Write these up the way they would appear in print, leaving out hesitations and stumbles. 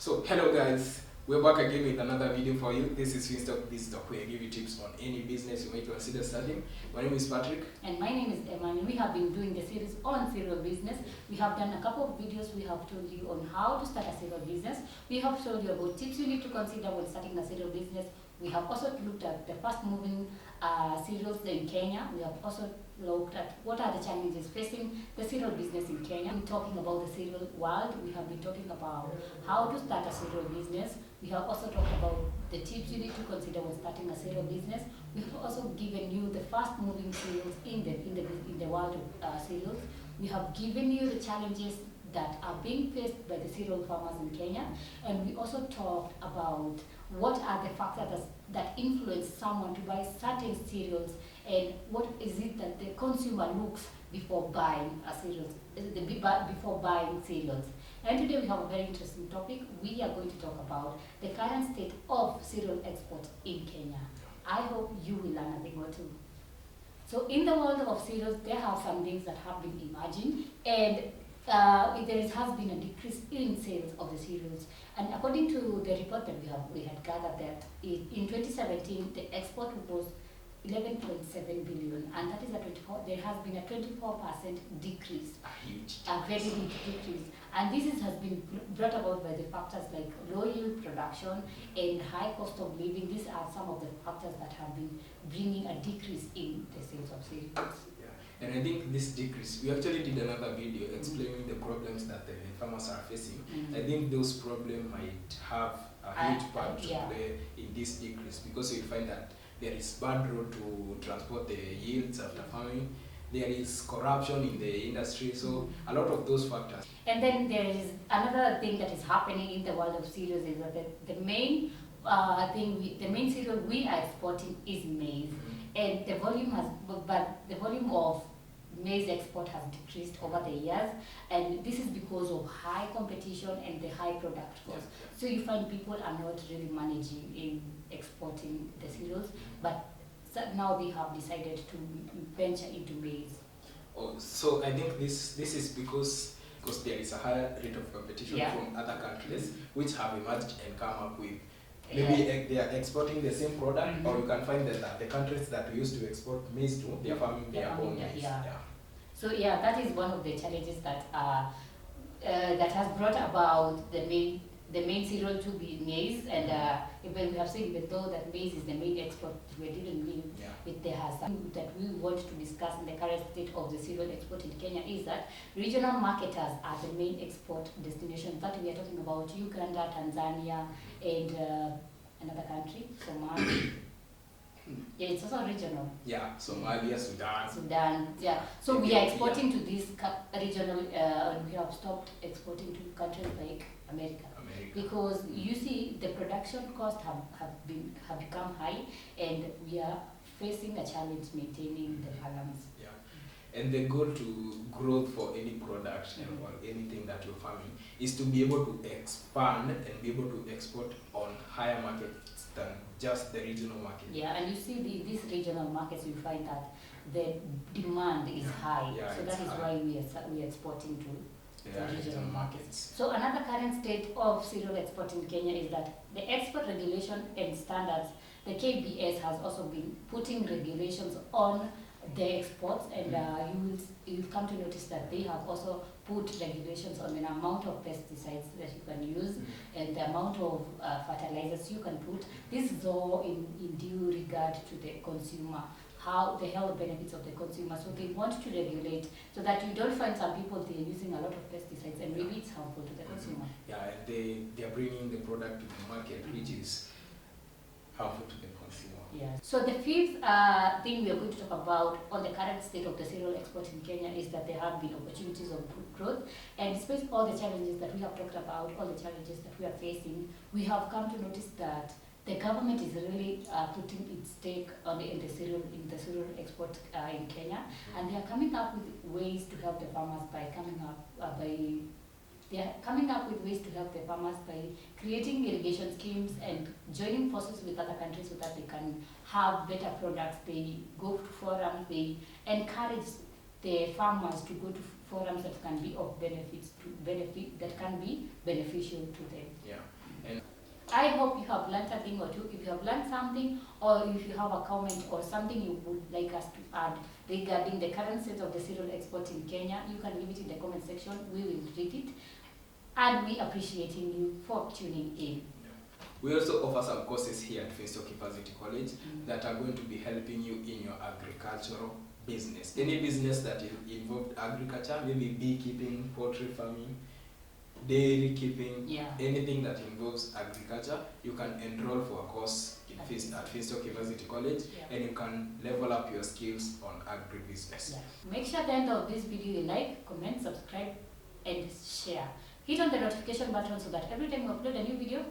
So hello guys, we're back again with another video for you. This is Finstock Biztalk, where I give you tips on any business you might consider starting. My name is Patrick. And my name is Emma, and we have been doing the series on cereal business. We have done a couple of videos. We have told you on how to start a cereal business. We have told you about tips you need to consider when starting a cereal business. We have also looked at the fast moving cereals in Kenya. We have also looked at what are the challenges facing the cereal business in Kenya. We're talking about the cereal world. We have been talking about how to start a cereal business. We have also talked about the tips you need to consider when starting a cereal business. We have also given you the fast moving cereals in the world of cereals. We have given you the challenges that are being faced by the cereal farmers in Kenya, and we also talked about what are the factors that influence someone to buy certain cereals, and what is it that the consumer looks before buying before buying cereals. And today we have a very interesting topic. We are going to talk about the current state of cereal export in Kenya. I hope you will learn a thing or two. So in the world of cereals, there are some things that have been emerging, and there has been a decrease in sales of the cereals. And according to the report that we had gathered, that in 2017 the export was 11.7 billion, and that is there has been a 24% decrease. A very big decrease. And this has been brought about by the factors like low yield production and high cost of living. These are some of the factors that have been bringing a decrease in the sales of cereals. And I think this decrease, we actually did another video explaining the problems that the farmers are facing. I think those problems might have a huge part to play in this decrease, because you'll find that there is bad road to transport the yields after farming. There is corruption in the industry, so a lot of those factors. And then there is another thing that is happening in the world of cereals is that the main cereal we are exporting is maize, and the volume of maize export has decreased over the years, and this is because of high competition and the high product cost. So you find people are not really managing in exporting the cereals, but now they have decided to venture into maize. Oh, so I think this is because there is a higher rate of competition from other countries which have emerged and come up with maybe they are exporting the same product, or you can find that the countries that we used to export maize to, they are farming their own maize. So that is one of the challenges that that has brought about the main cereal to be maize. And when we have said before that maize is the main export, we didn't mean it. There has something that we want to discuss in the current state of the cereal export in Kenya is that regional marketers are the main export destinations. That we are talking about Uganda, Tanzania, and another country, Somalia. Yeah, it's also regional. Yeah, Somalia, Sudan, So we are exporting to these regional, and we have stopped exporting to countries like America. Because you see the production costs have become high, and we are facing a challenge maintaining the balance. And the goal to growth for any product or anything that you're farming is to be able to expand and be able to export on higher markets than just the regional market. And you see these regional markets, you find that the demand is high. So that is why we are exporting to the regional markets. So another current state of cereal export in Kenya is that the export regulation and standards, the KBS, has also been putting regulations on the exports, and you'll come to notice that they have also put regulations on the amount of pesticides that you can use and the amount of fertilizers you can put. This is all in due regard to the consumer, how the health benefits of the consumer. So they want to regulate so that you don't find some people they're using a lot of pesticides and maybe it's harmful to the consumer. And they are bringing the product to the market which is harmful to the consumer. So the fifth thing we are going to talk about on the current state of the cereal export in Kenya is that there have been opportunities of growth, and despite all the challenges that we have talked about, all the challenges that we are facing, we have come to notice that the government is really putting its stake in the cereal export in Kenya, and they are coming up with ways to help the farmers They are coming up with ways to help the farmers by creating irrigation schemes and joining forces with other countries so that they can have better products. They go to forums, they encourage the farmers to go to forums that can be of beneficial to them. I hope you have learned a thing or two. If you have learned something, or if you have a comment or something you would like us to add regarding the current state of the cereal export in Kenya, you can leave it in the comment section. We will read it. And we appreciating you for tuning in. We also offer some courses here at Finstock University College that are going to be helping you in your agricultural business. Any business that involved agriculture, maybe beekeeping, poultry farming, dairy keeping, anything that involves agriculture, you can enroll for a course at Finstock University College, and you can level up your skills on agribusiness. Make sure at the end of this video you like, comment, subscribe, and share. Hit on the notification button so that every time we upload a new video,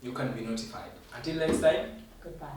you can be notified. Until next time, goodbye.